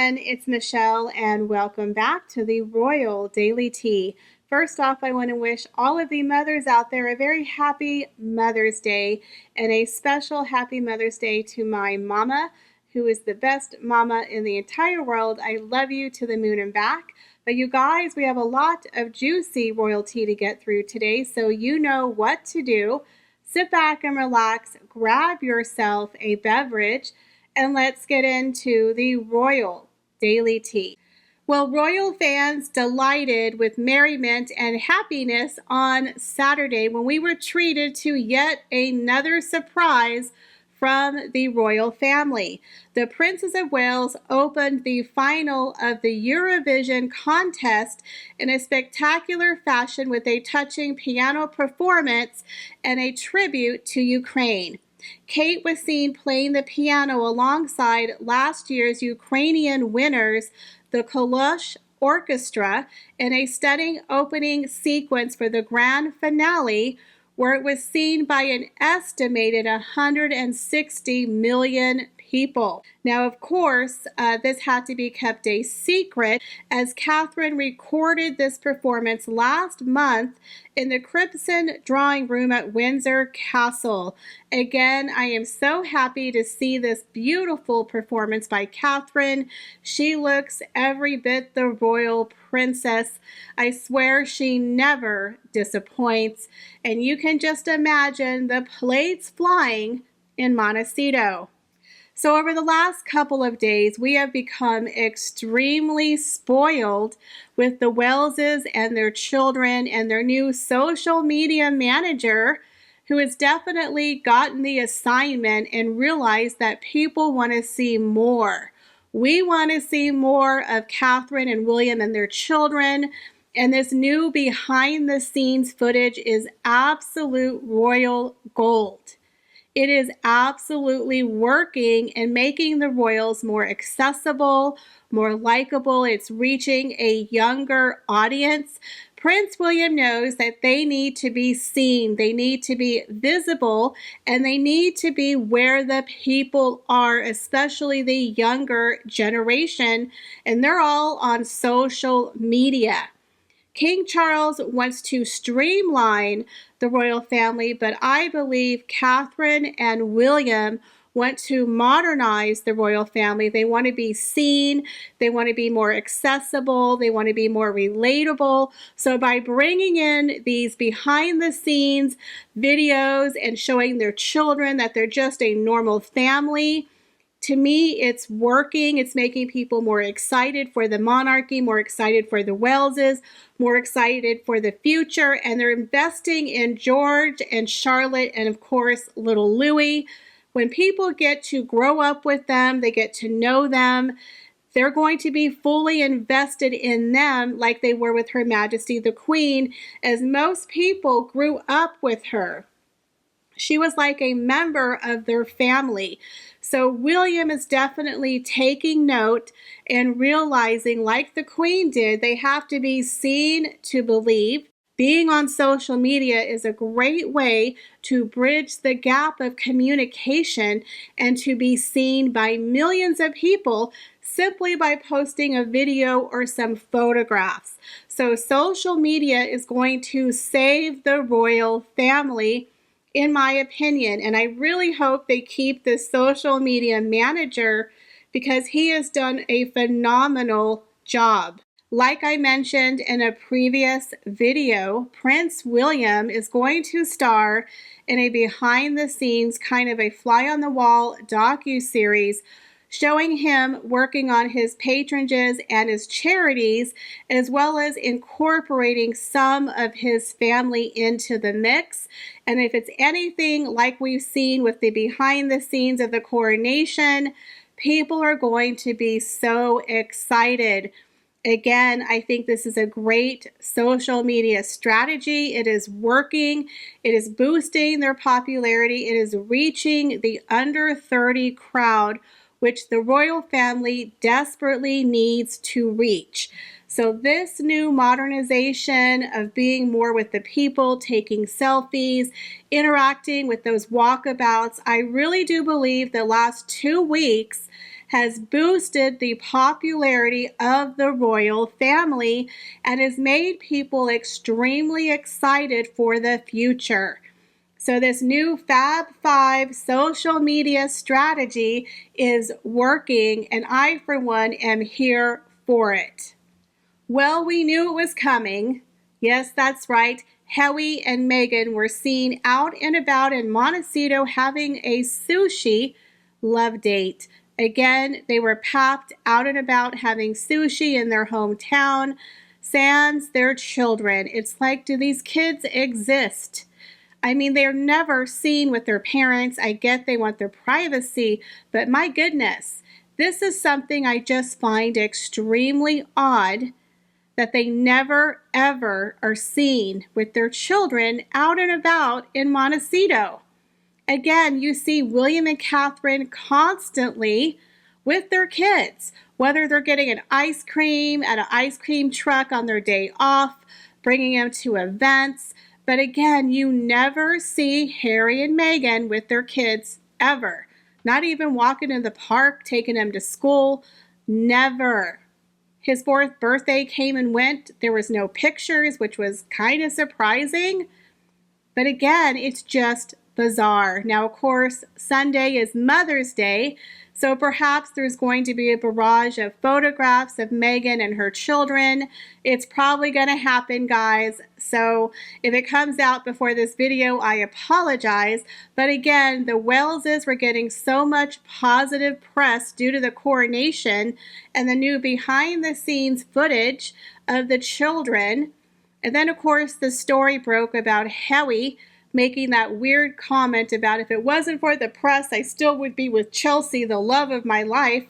everyone, it's Michelle and welcome back to the Royal Daily Tea. First off, I want to wish all of the mothers out there a very happy Mother's Day and a special happy Mother's Day to my mama, who is the best mama in the entire world. I love you to the moon and back. But you guys, we have a lot of juicy royal tea to get through today, so you know what to do. Sit back and relax, grab yourself a beverage, and let's get into the Royal Daily Tea. Well, royal fans delighted with merriment and happiness on Saturday when we were treated to yet another surprise from the royal family. The Princess of Wales opened the final of the Eurovision contest in a spectacular fashion with a touching piano performance and a tribute to Ukraine. Kate was seen playing the piano alongside last year's Ukrainian winners, the Kolosh Orchestra, in a stunning opening sequence for the grand finale, where it was seen by an estimated 160 million people. Now, of course, this had to be kept a secret as Catherine recorded this performance last month in the Crimson drawing room at Windsor Castle. Again, I am so happy to see this beautiful performance by Catherine. She looks every bit the royal princess. I swear she never disappoints. And you can just imagine the plates flying in Montecito. So over the last couple of days, we have become extremely spoiled with the Waleses and their children and their new social media manager, who has definitely gotten the assignment and realized that people want to see more. We want to see more of Catherine and William and their children. And this new behind-the-scenes footage is absolute royal gold. It is absolutely working and making the royals more accessible, more likable. It's reaching a younger audience. Prince William knows that they need to be seen, they need to be visible, and they need to be where the people are, especially the younger generation, and they're all on social media. King Charles wants to streamline the royal family, but I believe Catherine and William want to modernize the royal family. They want to be seen, they want to be more accessible, they want to be more relatable. So by bringing in these behind the scenes videos and showing their children that they're just a normal family, to me, it's working. It's making people more excited for the monarchy, more excited for the Waleses, more excited for the future, and they're investing in George and Charlotte and, of course, little Louis. When people get to grow up with them, they get to know them, they're going to be fully invested in them like they were with Her Majesty the Queen, as most people grew up with her. She was like a member of their family. So William is definitely taking note and realizing, like the Queen did, they have to be seen to believe. Being on social media is a great way to bridge the gap of communication and to be seen by millions of people simply by posting a video or some photographs. So social media is going to save the royal family, in my opinion, and I really hope they keep this social media manager because he has done a phenomenal job. Like I mentioned in a previous video, Prince William is going to star in a behind-the-scenes kind of a fly-on-the-wall docu-series showing him working on his patronages and his charities, as well as incorporating some of his family into the mix. And if it's anything like we've seen with the behind the scenes of the coronation, people are going to be so excited. Again, I think this is a great social media strategy. It is working. It is boosting their popularity. It is reaching the under 30 crowd, which the royal family desperately needs to reach. So this new modernization of being more with the people, taking selfies, interacting with those walkabouts, I really do believe the last 2 weeks has boosted the popularity of the royal family and has made people extremely excited for the future. So this new Fab Five social media strategy is working, and I, for one, am here for it. Well, we knew it was coming. Yes, that's right. Harry and Meghan were seen out and about in Montecito having a sushi love date. Again, they were packed out and about having sushi in their hometown, sans their children. It's like, do these kids exist? I mean, they're never seen with their parents. I get they want their privacy, but my goodness, this is something I just find extremely odd, that they never ever are seen with their children out and about in Montecito. Again, you see William and Catherine constantly with their kids, whether they're getting an ice cream at an ice cream truck on their day off, bringing them to events. But again, you never see Harry and Meghan with their kids ever. Not even walking in the park, taking them to school. Never. His 4th birthday came and went. There was no pictures, which was kind of surprising. But again, it's just bizarre. Now, of course, Sunday is Mother's Day, so perhaps there's going to be a barrage of photographs of Meghan and her children. It's probably going to happen, guys. So if it comes out before this video, I apologize. But again, the Waleses were getting so much positive press due to the coronation and the new behind-the-scenes footage of the children. And then, of course, the story broke about Harry making that weird comment about, if it wasn't for the press, I still would be with Chelsea, the love of my life.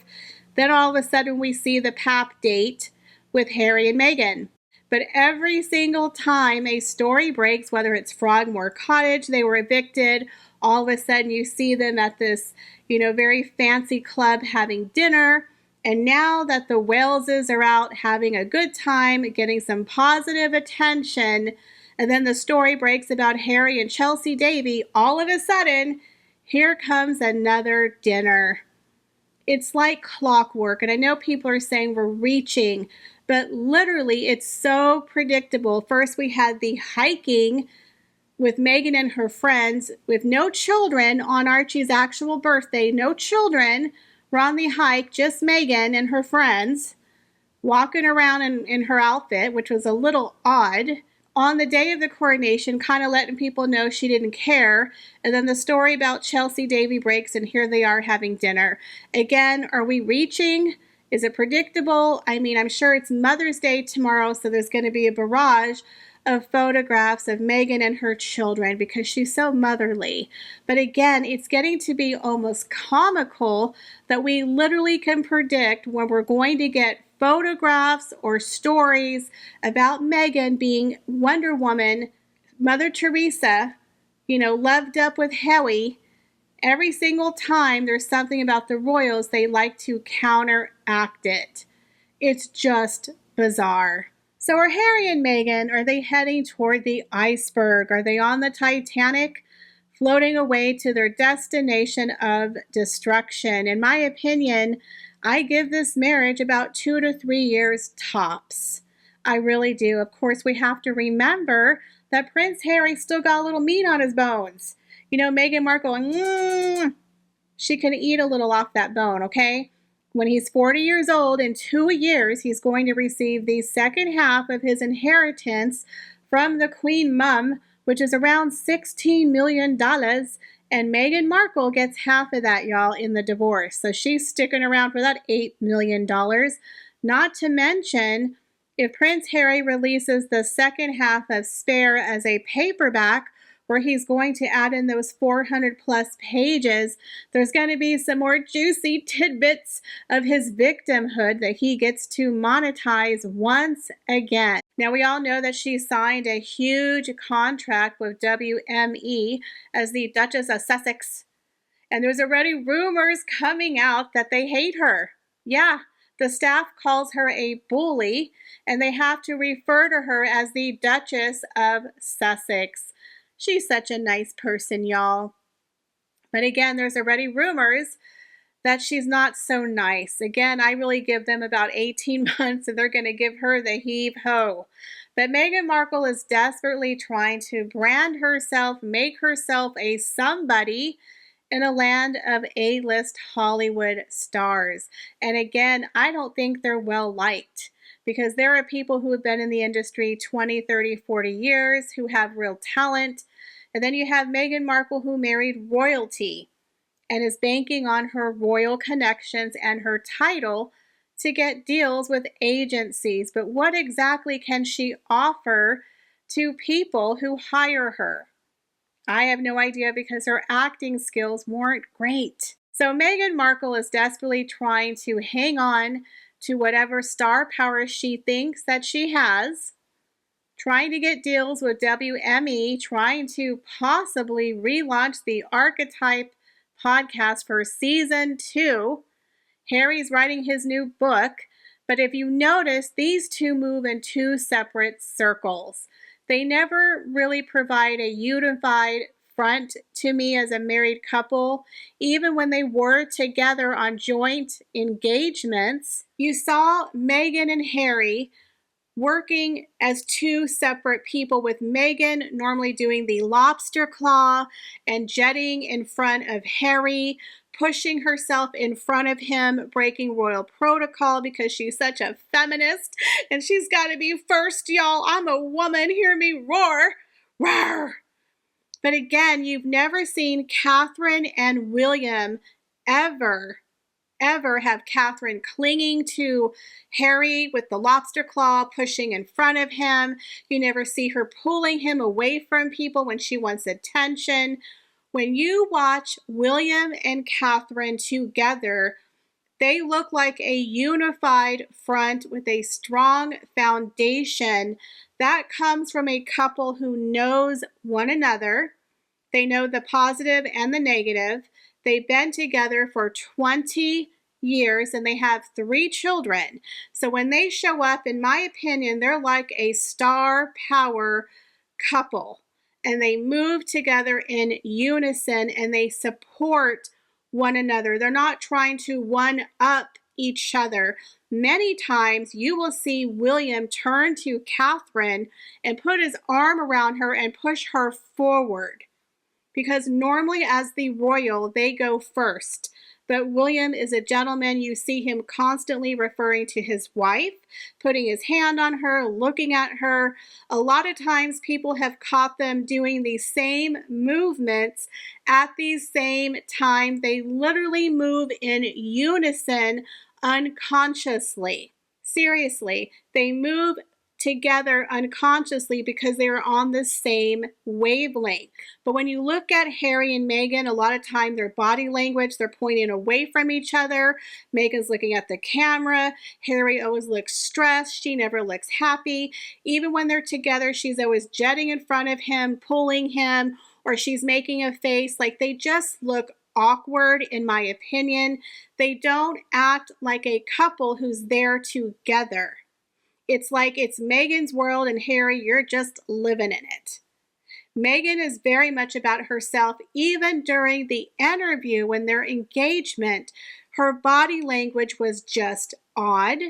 Then all of a sudden we see the pap date with Harry and Meghan. But every single time a story breaks, whether it's Frogmore Cottage, they were evicted, all of a sudden you see them at this, very fancy club having dinner. And now that the Waleses are out having a good time, getting some positive attention, and then the story breaks about Harry and Chelsea Davy, all of a sudden, here comes another dinner. It's like clockwork, and I know people are saying we're reaching, but literally it's so predictable. First we had the hiking with Meghan and her friends with no children on Archie's actual birthday. No children were on the hike, just Meghan and her friends walking around in her outfit, which was a little odd. On the day of the coronation, kind of letting people know she didn't care. And then the story about Chelsea Davy breaks, and here they are having dinner. Again, are we reaching? Is it predictable? I mean, I'm sure it's Mother's Day tomorrow, so there's going to be a barrage of photographs of Meghan and her children because she's so motherly. But again, it's getting to be almost comical that we literally can predict when we're going to get photographs or stories about Meghan being Wonder Woman, Mother Teresa, loved up with Harry. Every single time there's something about the royals, they like to counteract it. It's just bizarre. So are Harry and Meghan, are they heading toward the iceberg? Are they on the Titanic, floating away to their destination of destruction? In my opinion, I give this marriage about 2 to 3 years tops. I really do. Of course, we have to remember that Prince Harry still got a little meat on his bones. Meghan Markle, she can eat a little off that bone, okay? When he's 40 years old, in 2 years, he's going to receive the second half of his inheritance from the Queen Mum, which is around $16 million. And Meghan Markle gets half of that, y'all, in the divorce. So she's sticking around for that $8 million. Not to mention, if Prince Harry releases the second half of Spare as a paperback, where he's going to add in those 400 plus pages, there's going to be some more juicy tidbits of his victimhood that he gets to monetize once again. Now, we all know that she signed a huge contract with WME as the Duchess of Sussex, and there's already rumors coming out that they hate her. Yeah, the staff calls her a bully, and they have to refer to her as the Duchess of Sussex. She's such a nice person, y'all. But again, there's already rumors that she's not so nice. Again, I really give them about 18 months and they're going to give her the heave-ho. But Meghan Markle is desperately trying to brand herself, make herself a somebody in a land of A-list Hollywood stars. And again, I don't think they're well liked because there are people who have been in the industry 20, 30, 40 years who have real talent. And then you have Meghan Markle, who married royalty and is banking on her royal connections and her title to get deals with agencies. But what exactly can she offer to people who hire her? I have no idea because her acting skills weren't great. So Meghan Markle is desperately trying to hang on to whatever star power she thinks that she has, trying to get deals with WME, trying to possibly relaunch the Archetype podcast for season 2. Harry's writing his new book, but if you notice, these two move in two separate circles. They never really provide a unified front to me as a married couple. Even when they were together on joint engagements, you saw Meghan and Harry working as two separate people, with Meghan normally doing the lobster claw and jetting in front of Harry, pushing herself in front of him, breaking royal protocol because she's such a feminist and she's got to be first, y'all. I'm a woman, hear me roar. Roar. But again, you've never seen Catherine and William ever have Catherine clinging to Harry with the lobster claw, pushing in front of him. You never see her pulling him away from people when she wants attention. When you watch William and Catherine together, they look like a unified front with a strong foundation that comes from a couple who knows one another. They know the positive and the negative. They've been together for 20 years and they have 3 children. So when they show up, in my opinion, they're like a star power couple. And they move together in unison and they support one another. They're not trying to one-up each other. Many times you will see William turn to Catherine and put his arm around her and push her forward, because normally as the royal, they go first. But William is a gentleman. You see him constantly referring to his wife, putting his hand on her, looking at her. A lot of times people have caught them doing the same movements at the same time. They literally move in unison unconsciously. Seriously, they move together unconsciously because they are on the same wavelength. But when you look at Harry and Meghan, a lot of time their body language, they're pointing away from each other. Meghan's looking at the camera. Harry always looks stressed. She never looks happy. Even when they're together, she's always jetting in front of him, pulling him, or she's making a face. Like, they just look awkward, in my opinion. They don't act like a couple who's there together. It's like it's Meghan's world and Harry, you're just living in it. Meghan is very much about herself. Even during the interview, when their engagement, her body language was just odd.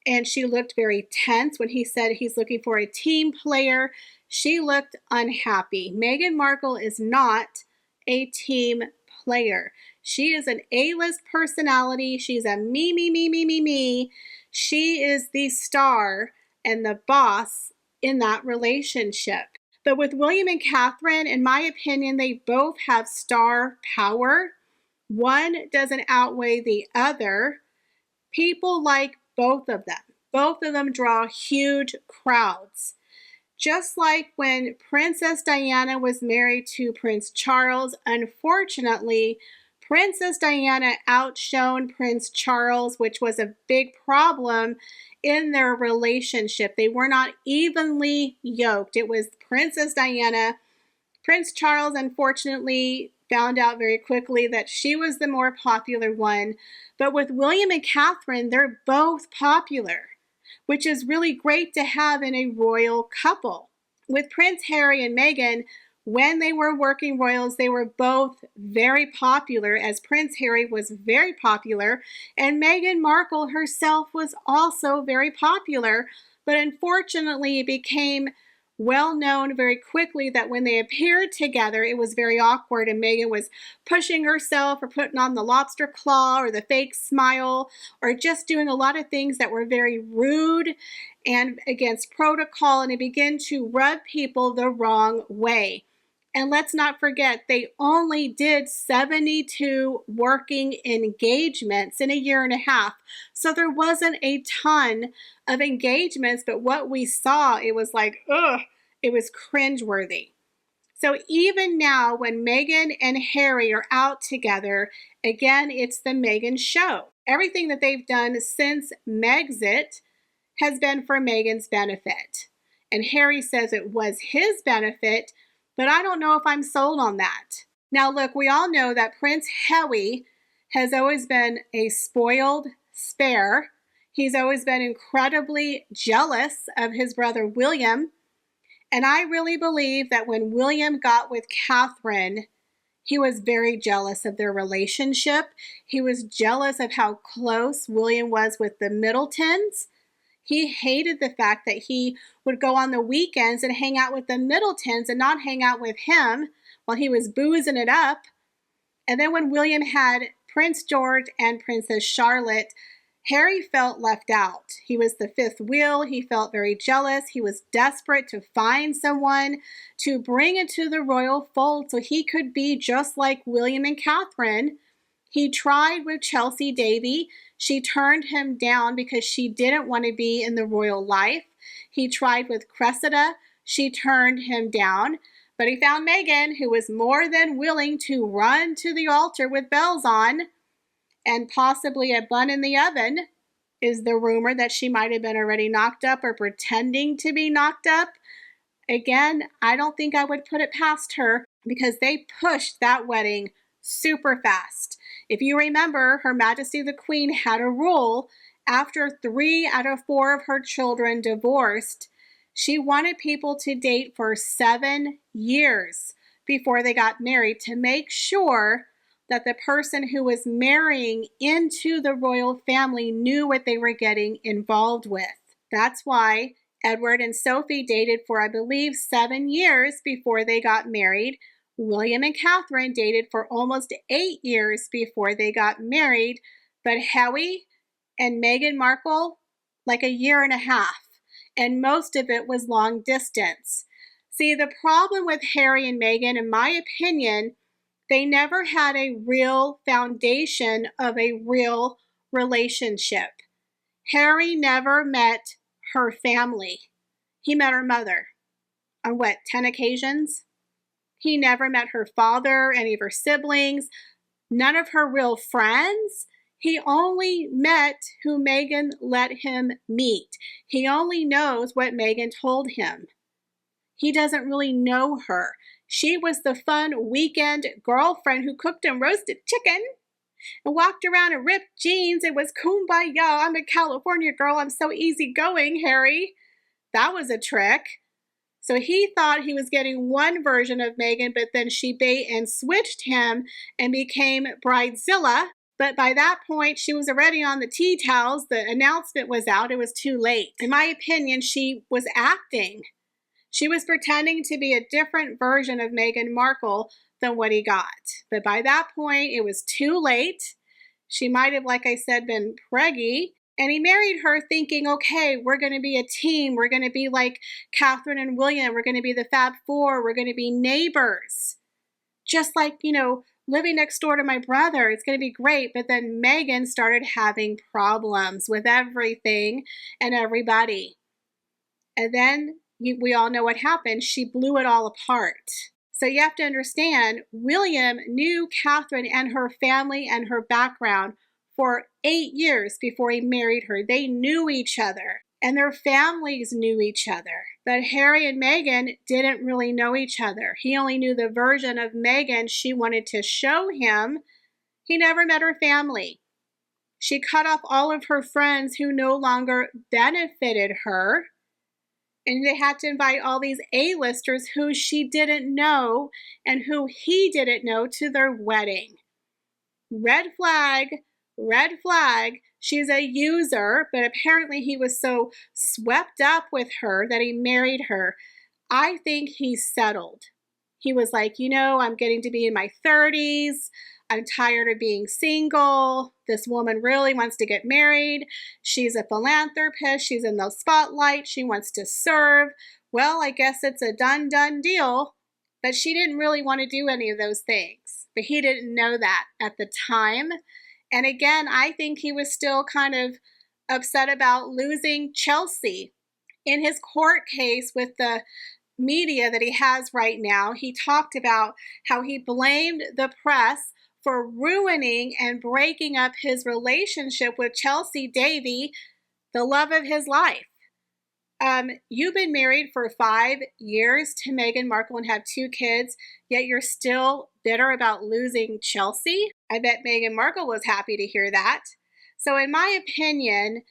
And she looked very tense when he said he's looking for a team player. She looked unhappy. Meghan Markle is not a team player. She is an A-list personality. She's a me. She is the star and the boss in that relationship. But with William and Catherine, in my opinion, they both have star power. One doesn't outweigh the other. People like both of them. Both of them draw huge crowds. Just like when Princess Diana was married to Prince Charles, unfortunately, Princess Diana outshone Prince Charles, which was a big problem in their relationship. They were not evenly yoked. It was Princess Diana. Prince Charles, unfortunately, found out very quickly that she was the more popular one. But with William and Catherine, they're both popular, which is really great to have in a royal couple. With Prince Harry and Meghan, When they were working royals, they were both very popular, as Prince Harry was very popular, and Meghan Markle herself was also very popular. But unfortunately, it became well known very quickly that when they appeared together, it was very awkward, and Meghan was pushing herself or putting on the lobster claw or the fake smile or just doing a lot of things that were very rude and against protocol, and it began to rub people the wrong way. And let's not forget, they only did 72 working engagements in a year and a half. So there wasn't a ton of engagements, but what we saw, it was like, ugh, it was cringeworthy. So even now, when Meghan and Harry are out together, again, it's the Meghan show. Everything that they've done since Megxit has been for Meghan's benefit. And Harry says it was his benefit, but I don't know if I'm sold on that. Now, look, we all know that Prince Harry has always been a spoiled spare. He's always been incredibly jealous of his brother William. And I really believe that when William got with Catherine, he was very jealous of their relationship. He was jealous of how close William was with the Middletons. He hated the fact that he would go on the weekends and hang out with the Middletons and not hang out with him while he was boozing it up. And then when William had Prince George and Princess Charlotte, Harry felt left out. He was the fifth wheel. He felt very jealous. He was desperate to find someone to bring into the royal fold so he could be just like William and Catherine. He tried with Chelsea Davy. She turned him down because she didn't want to be in the royal life. He tried with Cressida. She turned him down. But he found Meghan, who was more than willing to run to the altar with bells on, and possibly a bun in the oven, is the rumor that she might have been already knocked up or pretending to be knocked up. Again, I don't think I would put it past her because they pushed that wedding super fast. If you remember, Her Majesty the Queen had a rule after 3 out of 4 of her children divorced. She wanted people to date for 7 years before they got married to make sure that the person who was marrying into the royal family knew what they were getting involved with. That's why Edward and Sophie dated for, I believe, 7 years before they got married. William and Catherine dated for almost 8 years before they got married, but Harry and Meghan Markle, like a year and a half, and most of it was long distance. See, the problem with Harry and Meghan, in my opinion, they never had a real foundation of a real relationship. Harry never met her family. He met her mother on 10 occasions? He never met her father, any of her siblings, none of her real friends. He only met who Meghan let him meet. He only knows what Meghan told him. He doesn't really know her. She was the fun weekend girlfriend who cooked him roasted chicken and walked around in ripped jeans. It was kumbaya. I'm a California girl. I'm so easygoing, Harry. That was a trick. So he thought he was getting one version of Meghan, but then she bait and switched him and became Bridezilla. But by that point, she was already on the tea towels. The announcement was out. It was too late. In my opinion, she was acting. She was pretending to be a different version of Meghan Markle than what he got. But by that point, it was too late. She might have, like I said, been preggy. And he married her thinking, okay, we're going to be a team. We're going to be like Catherine and William. We're going to be the Fab Four. We're going to be neighbors. Just like, living next door to my brother. It's going to be great. But then Meghan started having problems with everything and everybody. And then we all know what happened. She blew it all apart. So you have to understand, William knew Catherine and her family and her background for 8 years before he married her. They knew each other, and their families knew each other. But Harry and Meghan didn't really know each other. He only knew the version of Meghan she wanted to show him. He never met her family. She cut off all of her friends who no longer benefited her. And they had to invite all these A-listers who she didn't know and who he didn't know to their wedding. Red flag, red flag. She's a user, but apparently he was so swept up with her that he married her. I think he's settled. He was like, I'm getting to be in my 30s. I'm tired of being single. This woman really wants to get married. She's a philanthropist. She's in the spotlight. She wants to serve. Well, I guess it's a done deal. But she didn't really want to do any of those things. But he didn't know that at the time. And again, I think he was still kind of upset about losing Chelsea. In his court case with the media that he has right now, he talked about how he blamed the press for ruining and breaking up his relationship with Chelsea Davy, the love of his life. You've been married for 5 years to Meghan Markle and have 2 kids, yet you're still bitter about losing Chelsea. I bet Meghan Markle was happy to hear that. So in my opinion,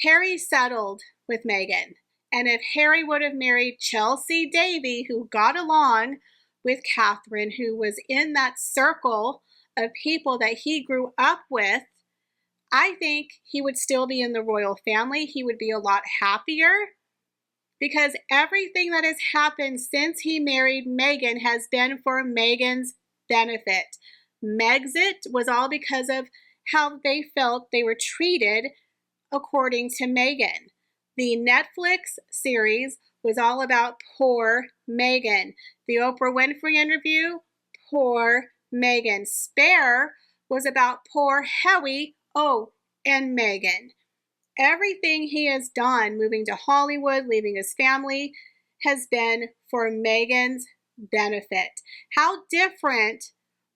Harry settled with Meghan. And if Harry would have married Chelsea Davy, who got along with Catherine, who was in that circle of people that he grew up with, I think he would still be in the royal family. He would be a lot happier because everything that has happened since he married Meghan has been for Meghan's benefit. Megxit was all because of how they felt they were treated according to Meghan. The Netflix series was all about poor Meghan. The Oprah Winfrey interview, poor Meghan. Spare was about poor Howie, and Meghan. Everything he has done, moving to Hollywood, leaving his family, has been for Meghan's benefit. How different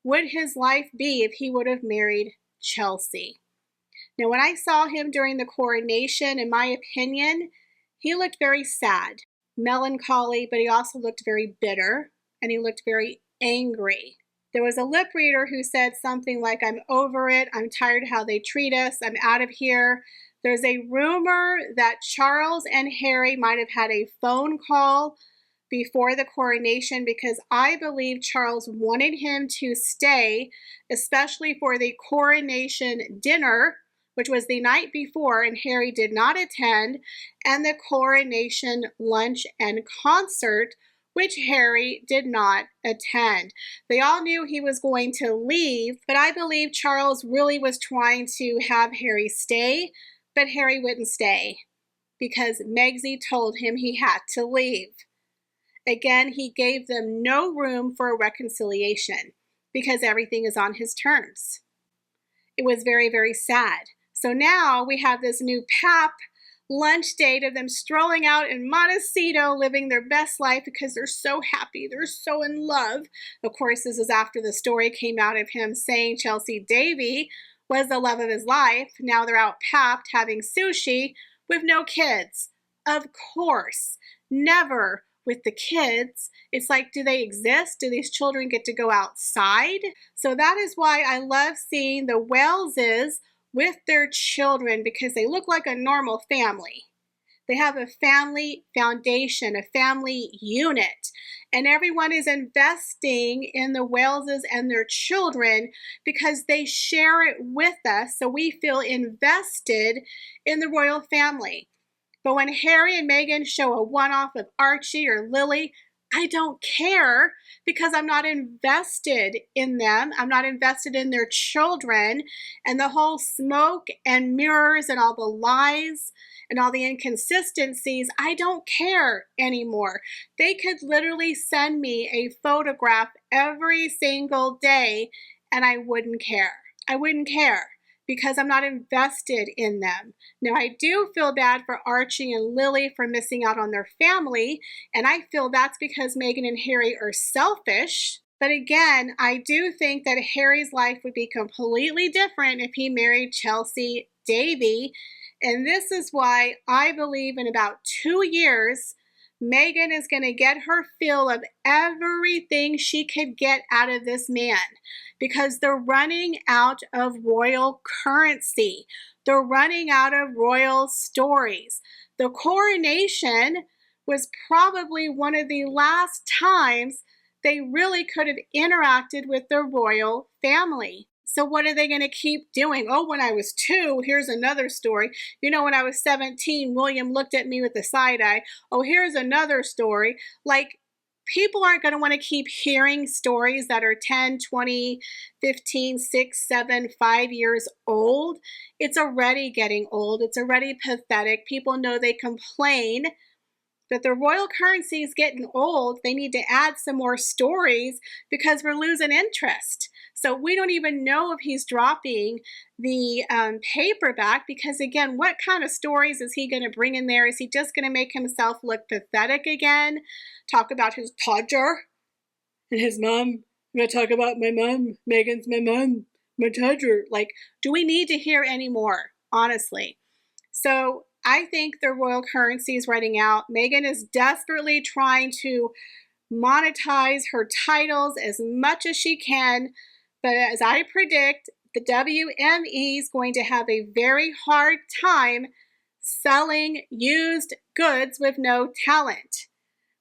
would his life be if he would have married Chelsea? Now, when I saw him during the coronation, in my opinion, he looked very sad, melancholy, but he also looked very bitter, and he looked very angry. There was a lip reader who said something like, "I'm over it, I'm tired how they treat us, I'm out of here." There's a rumor that Charles and Harry might have had a phone call before the coronation because I believe Charles wanted him to stay, especially for the coronation dinner, which was the night before, and Harry did not attend, and the coronation lunch and concert, which Harry did not attend. They all knew he was going to leave, but I believe Charles really was trying to have Harry stay, but Harry wouldn't stay because Megxit told him he had to leave. Again, he gave them no room for a reconciliation because everything is on his terms. It was very, very sad. So now we have this new pap lunch date of them strolling out in Montecito, living their best life because they're so happy, they're so in love. Of course, this is after the story came out of him saying Chelsea Davy was the love of his life. Now they're out papped having sushi with no kids. Of course, never with the kids. It's like, do they exist? Do these children get to go outside? So that is why I love seeing the Waleses with their children because they look like a normal family. They have a family foundation, a family unit, and everyone is investing in the Waleses and their children because they share it with us, so we feel invested in the royal family. But when Harry and Meghan show a one-off of Archie or Lily, I don't care because I'm not invested in them. I'm not invested in their children, and the whole smoke and mirrors and all the lies and all the inconsistencies, I don't care anymore. They could literally send me a photograph every single day and I wouldn't care. I wouldn't care because I'm not invested in them. Now, I do feel bad for Archie and Lily for missing out on their family, and I feel that's because Meghan and Harry are selfish. But again, I do think that Harry's life would be completely different if he married Chelsea Davy, and this is why I believe in about 2 years, Meghan is going to get her fill of everything she could get out of this man because they're running out of royal currency. They're running out of royal stories. The coronation was probably one of the last times they really could have interacted with their royal family. So what are they going to keep doing? Oh, when I was 2, here's another story. You know, when I was 17, William looked at me with a side eye. Oh, here's another story. Like, people aren't going to want to keep hearing stories that are 10, 20, 15, 6, 7, 5 years old. It's already getting old. It's already pathetic. People know they complain that the royal currency is getting old. They need to add some more stories because we're losing interest. So we don't even know if he's dropping the paperback because, again, what kind of stories is he going to bring in there? Is he just going to make himself look pathetic again? Talk about his Todger and his mom. I'm going to talk about my mom. Meghan's my mom. My Todger. Like, do we need to hear any more, honestly? So I think the royal currency is running out. Meghan is desperately trying to monetize her titles as much as she can. But as I predict, the WME is going to have a very hard time selling used goods with no talent,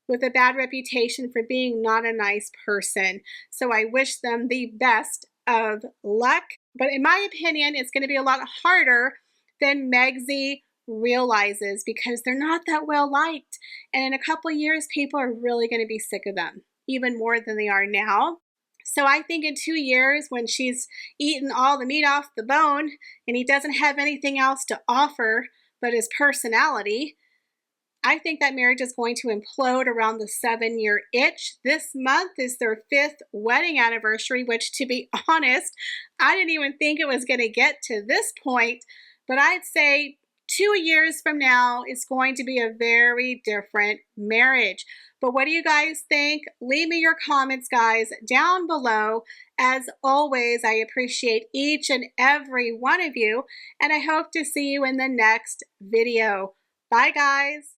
with a bad reputation for being not a nice person. So I wish them the best of luck. But in my opinion, it's going to be a lot harder than Megsy realizes because they're not that well liked. And in a couple of years, people are really going to be sick of them, even more than they are now. So I think in 2 years, when she's eaten all the meat off the bone and he doesn't have anything else to offer but his personality, I think that marriage is going to implode around the 7-year itch. This month is their 5th wedding anniversary, which, to be honest, I didn't even think it was going to get to this point. But I'd say 2 years from now is going to be a very different marriage. But what do you guys think? Leave me your comments, guys, down below. As always, I appreciate each and every one of you, and I hope to see you in the next video. Bye, guys.